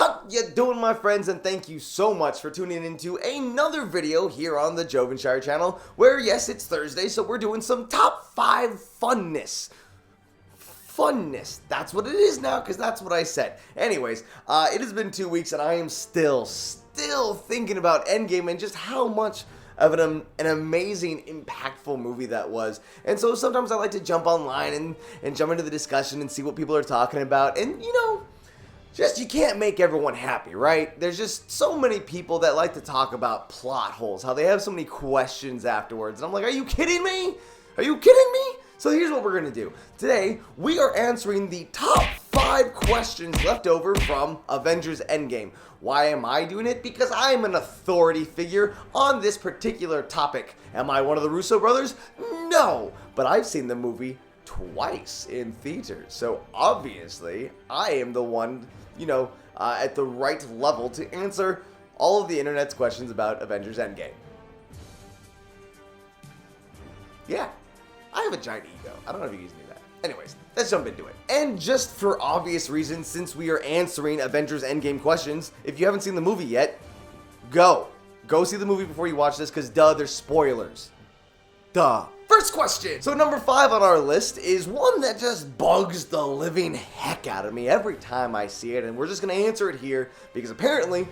How you doing, my friends? And thank you so much for tuning into another video here on the Jovenshire channel, where yes, it's Thursday, so we're doing some top 5 funness. That's what it is now, because that's what I said. Anyways, it has been 2 weeks and I am still thinking about Endgame and just how much of an amazing, impactful movie that was. And so sometimes I like to jump online and jump into the discussion and see what people are talking about. And, you know, just you can't make everyone happy, right? There's just so many people that like to talk about plot holes, how they have so many questions afterwards. And I'm like, are you kidding me? Are you kidding me? So here's what we're going to do. Today, we are answering the top 5 questions left over from Avengers Endgame. Why am I doing it? Because I'm an authority figure on this particular topic. Am I one of the Russo brothers? No, but I've seen the movie twice in theaters. So obviously, I am the one, you know, at the right level to answer all of the internet's questions about Avengers Endgame. Yeah. I have a giant ego. I don't know if you guys knew that. Anyways, let's jump into it. And just for obvious reasons, since we are answering Avengers Endgame questions, if you haven't seen the movie yet, go see the movie before you watch this, because duh, there's spoilers. Duh. First question. So number 5 on our list is one that just bugs the living heck out of me every time I see it, and we're just going to answer it here because apparently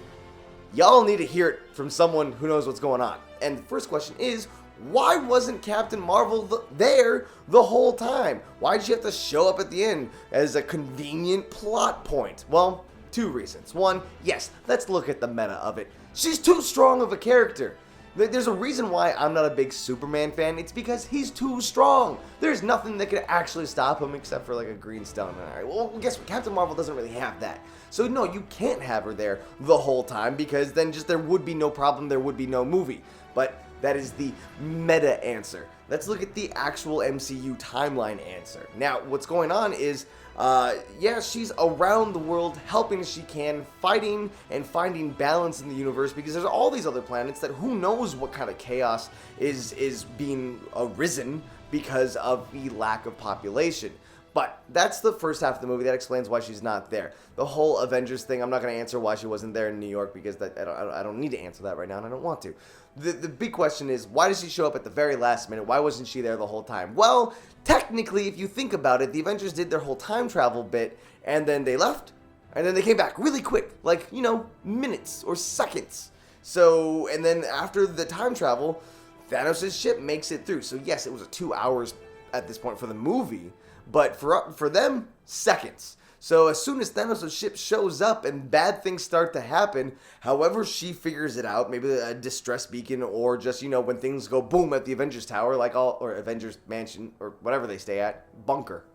y'all need to hear it from someone who knows what's going on. And the first question is, why wasn't Captain Marvel there the whole time? Why did she have to show up at the end as a convenient plot point? Well, 2 reasons. One, yes, let's look at the meta of it. She's too strong of a character. There's a reason why I'm not a big Superman fan. It's because he's too strong. There's nothing that could actually stop him except for like a green stone. Alright, well, guess what? Captain Marvel doesn't really have that. So no, you can't have her there the whole time because then just there would be no problem, there would be no movie. But that is the meta answer. Let's look at the actual MCU timeline answer. Now, what's going on is, yeah, she's around the world helping as she can, fighting and finding balance in the universe because there's all these other planets that who knows what kind of chaos is being arisen because of the lack of population. But that's the first half of the movie. That explains why she's not there. The whole Avengers thing, I'm not going to answer why she wasn't there in New York because I don't need to answer that right now, and I don't want to. The big question is, why did she show up at the very last minute? Why wasn't she there the whole time? Well, technically, if you think about it, the Avengers did their whole time travel bit, and then they left, and then they came back really quick, like, you know, minutes or seconds. So, and then after the time travel, Thanos' ship makes it through. So yes, it was 2 hours at this point for the movie, but for them, seconds. So as soon as Thanos' ship shows up and bad things start to happen, however she figures it out, maybe a distress beacon or just, you know, when things go boom at the Avengers Tower, like or Avengers Mansion, or whatever they stay at, bunker.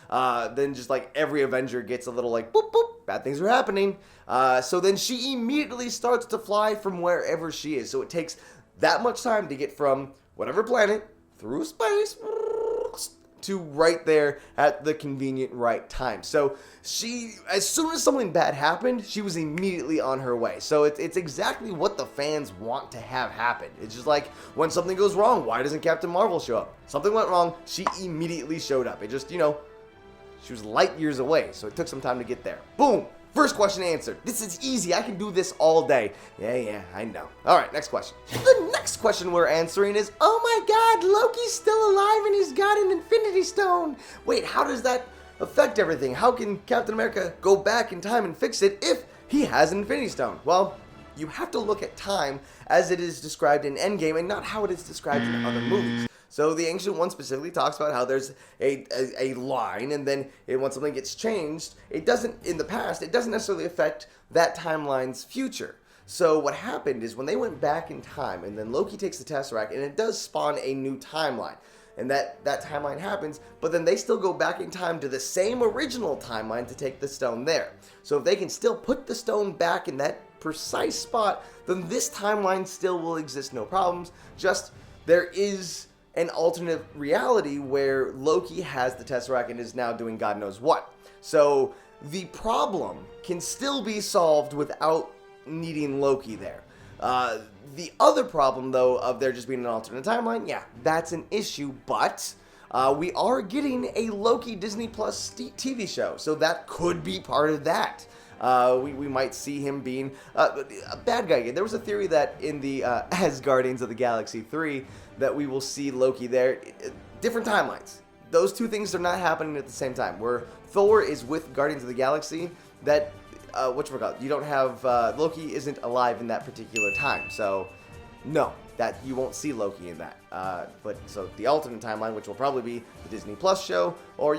Then just like every Avenger gets a little like, boop, boop, bad things are happening. So then she immediately starts to fly from wherever she is. So it takes that much time to get from whatever planet through space to right there at the convenient right time. So she, as soon as something bad happened, she was immediately on her way. So it's exactly what the fans want to have happen. It's just like when something goes wrong, why doesn't Captain Marvel show up? Something went wrong, she immediately showed up. It just, you know, she was light years away, so it took some time to get there. Boom! First question answered. This is easy. I can do this all day. Yeah, I know. All right, next question. The next question we're answering is, oh my God, Loki's still alive and he's got an Infinity Stone. Wait, how does that affect everything? How can Captain America go back in time and fix it if he has an Infinity Stone? Well, you have to look at time as it is described in Endgame and not how it is described in other movies. So the Ancient One specifically talks about how there's a line, and then when something gets changed, it doesn't, in the past, it doesn't necessarily affect that timeline's future. So what happened is when they went back in time, and then Loki takes the Tesseract, and it does spawn a new timeline. And that timeline happens, but then they still go back in time to the same original timeline to take the stone there. So if they can still put the stone back in that precise spot, then this timeline still will exist, no problems. Just there is an alternate reality where Loki has the Tesseract and is now doing God knows what. So the problem can still be solved without needing Loki there. The other problem, though, of there just being an alternate timeline, yeah, that's an issue, but we are getting a Loki Disney Plus TV show, so that could be part of that. We might see him being a bad guy again. There was a theory that in the as Guardians of the Galaxy 3 that we will see Loki there. Different timelines. Those two things are not happening at the same time. Where Thor is with Guardians of the Galaxy, that whatchamacallit, you don't have Loki isn't alive in that particular time, so no, that you won't see Loki in that. But so the alternate timeline, which will probably be the Disney Plus show, or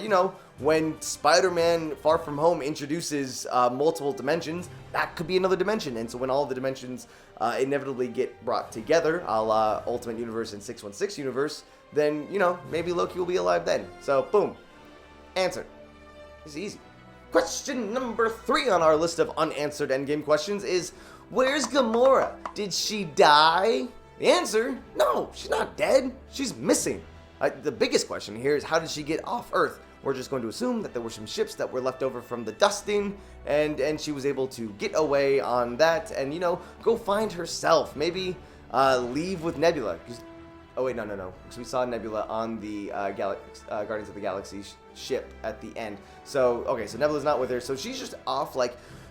when Spider-Man Far From Home introduces multiple dimensions, that could be another dimension. And so when all the dimensions inevitably get brought together, a la Ultimate Universe and 616 Universe, then maybe Loki will be alive then. So boom, answered. It's easy. Question number 3 on our list of unanswered Endgame questions is, where's Gamora? Did she die? The answer, no, she's not dead. She's missing. The biggest question here is, how did she get off Earth? We're just going to assume that there were some ships that were left over from the dusting, and she was able to get away on that and, go find herself. Maybe leave with Nebula. Oh, wait, no. Because we saw Nebula on the Guardians of the Galaxy ship at the end. So, okay, so Nebula's not with her. So she's just off,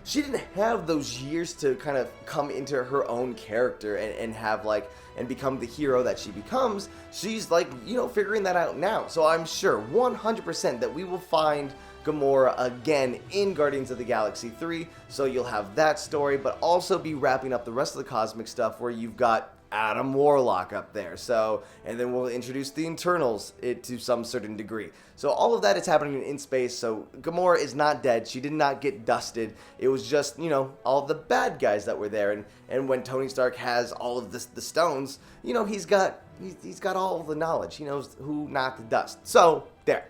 she didn't have those years to kind of come into her own character and have, and become the hero that she becomes. She's, figuring that out now. So I'm sure 100% that we will find Gamora again in Guardians of the Galaxy 3. So you'll have that story, but also be wrapping up the rest of the cosmic stuff where you've got Adam Warlock up there. So, and then we'll introduce the Internals to some certain degree. So all of that is happening in space. So Gamora is not dead. She did not get dusted. It was just, all the bad guys that were there. And when Tony Stark has all of the stones, he's got all of the knowledge. He knows who not to dust. So there,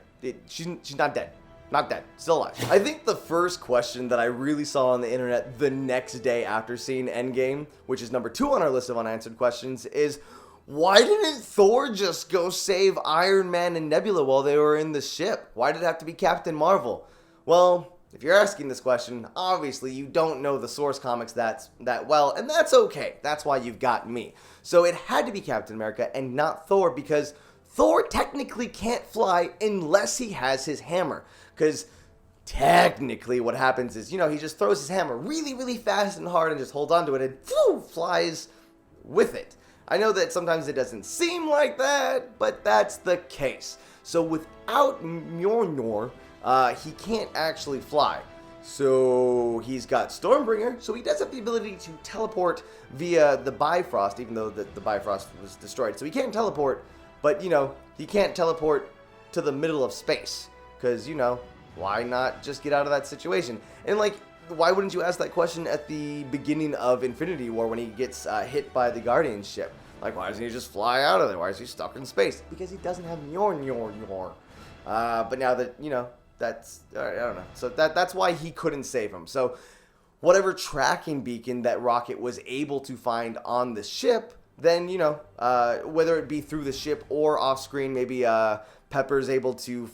she's not dead. Not dead. Still alive. I think the first question that I really saw on the internet the next day after seeing Endgame, which is number 2 on our list of unanswered questions, is, why didn't Thor just go save Iron Man and Nebula while they were in the ship? Why did it have to be Captain Marvel? Well, if you're asking this question, obviously you don't know the source comics that well, and that's okay. That's why you've got me. So it had to be Captain America and not Thor, because Thor technically can't fly unless he has his hammer. Because technically what happens is, he just throws his hammer really, really fast and hard and just holds onto it and flies with it. I know that sometimes it doesn't seem like that, but that's the case. So without Mjolnir, he can't actually fly. So he's got Stormbringer, so he does have the ability to teleport via the Bifrost, even though the Bifrost was destroyed. So he can teleport, but, he can't teleport to the middle of space. Because, why not just get out of that situation? And, why wouldn't you ask that question at the beginning of Infinity War when he gets hit by the Guardian ship? Why doesn't he just fly out of there? Why is he stuck in space? Because he doesn't have Mjolnir. But now that, that's, I don't know. So that's why he couldn't save him. So whatever tracking beacon that Rocket was able to find on the ship, then, whether it be through the ship or off screen, maybe Pepper's able to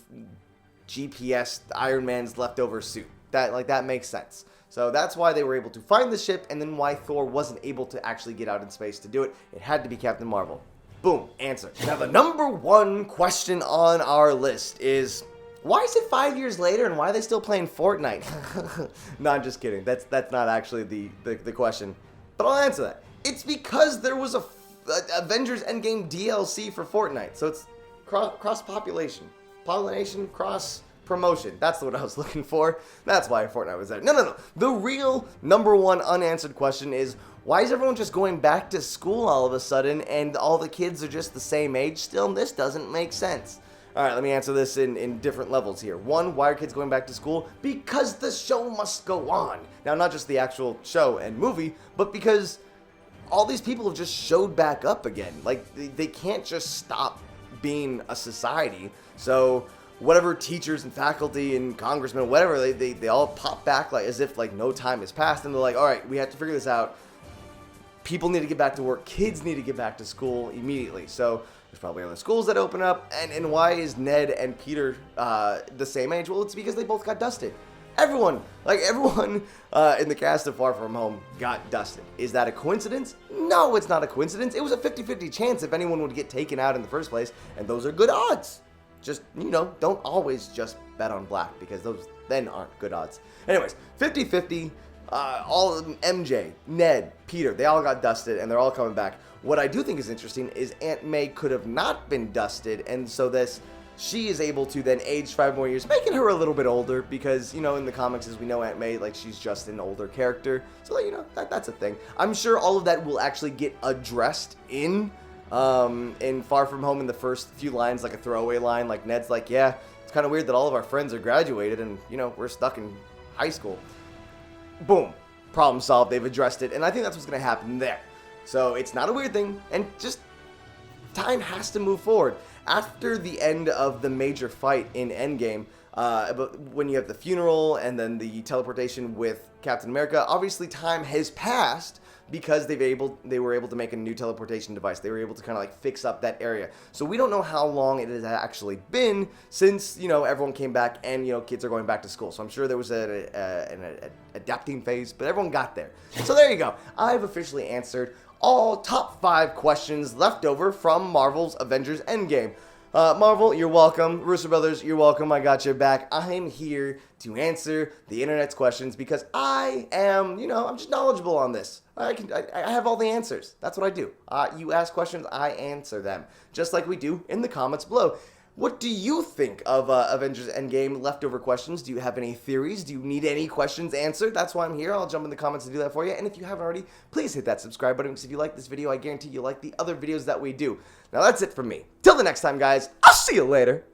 GPS Iron Man's leftover suit. That makes sense. So that's why they were able to find the ship, and then why Thor wasn't able to actually get out in space to do it. It had to be Captain Marvel. Boom, answer. Now the number 1 question on our list is, why is it 5 years later and why are they still playing Fortnite? No, I'm just kidding. That's not actually the question. But I'll answer that. It's because there was a Avengers Endgame DLC for Fortnite. So it's cross-population. Pollination, cross-promotion. That's what I was looking for. That's why Fortnite was there. No. The real number 1 unanswered question is, why is everyone just going back to school all of a sudden and all the kids are just the same age still? This doesn't make sense. Alright, let me answer this in different levels here. 1, why are kids going back to school? Because the show must go on. Now, not just the actual show and movie, but because all these people have just showed back up again. They can't just stop being a society. So whatever teachers and faculty and congressmen, whatever, they all pop back as if no time has passed, and they're like, all right, we have to figure this out. People need to get back to work. Kids need to get back to school immediately. So there's probably other schools that open up. And why is Ned and Peter the same age? Well, it's because they both got dusted. Everyone in the cast of Far From Home got dusted. Is that a coincidence? No, it's not a coincidence. It was a 50-50 chance if anyone would get taken out in the first place, and those are good odds. just, don't always just bet on black, because those then aren't good odds. Anyways, 50-50, all of them, MJ, Ned, Peter, they all got dusted, and they're all coming back. What I do think is interesting is Aunt May could have not been dusted, and so she is able to then age 5 more years, making her a little bit older, because, in the comics, as we know, Aunt May, like, she's just an older character, so, that's a thing. I'm sure all of that will actually get addressed in Far From Home in the first few lines, like a throwaway line, like Ned's like, yeah, it's kind of weird that all of our friends are graduated, and, we're stuck in high school. Boom. Problem solved. They've addressed it, and I think that's what's going to happen there. So it's not a weird thing, and just time has to move forward. After the end of the major fight in Endgame, when you have the funeral and then the teleportation with Captain America, obviously time has passed because they were able to make a new teleportation device. They were able to kind of like fix up that area. So we don't know how long it has actually been since, everyone came back and, kids are going back to school. So I'm sure there was an adapting phase, but everyone got there. So there you go. I've officially answered all top 5 questions left over from Marvel's Avengers Endgame. Marvel, you're welcome. Russo Brothers, you're welcome. I got your back. I'm here to answer the internet's questions because I am, I'm just knowledgeable on this. I have all the answers. That's what I do. You ask questions, I answer them, just like we do in the comments below. What do you think of Avengers Endgame leftover questions? Do you have any theories? Do you need any questions answered? That's why I'm here. I'll jump in the comments to do that for you. And if you haven't already, please hit that subscribe button, because if you like this video, I guarantee you like the other videos that we do. Now that's it from me. Till the next time, guys. I'll see you later.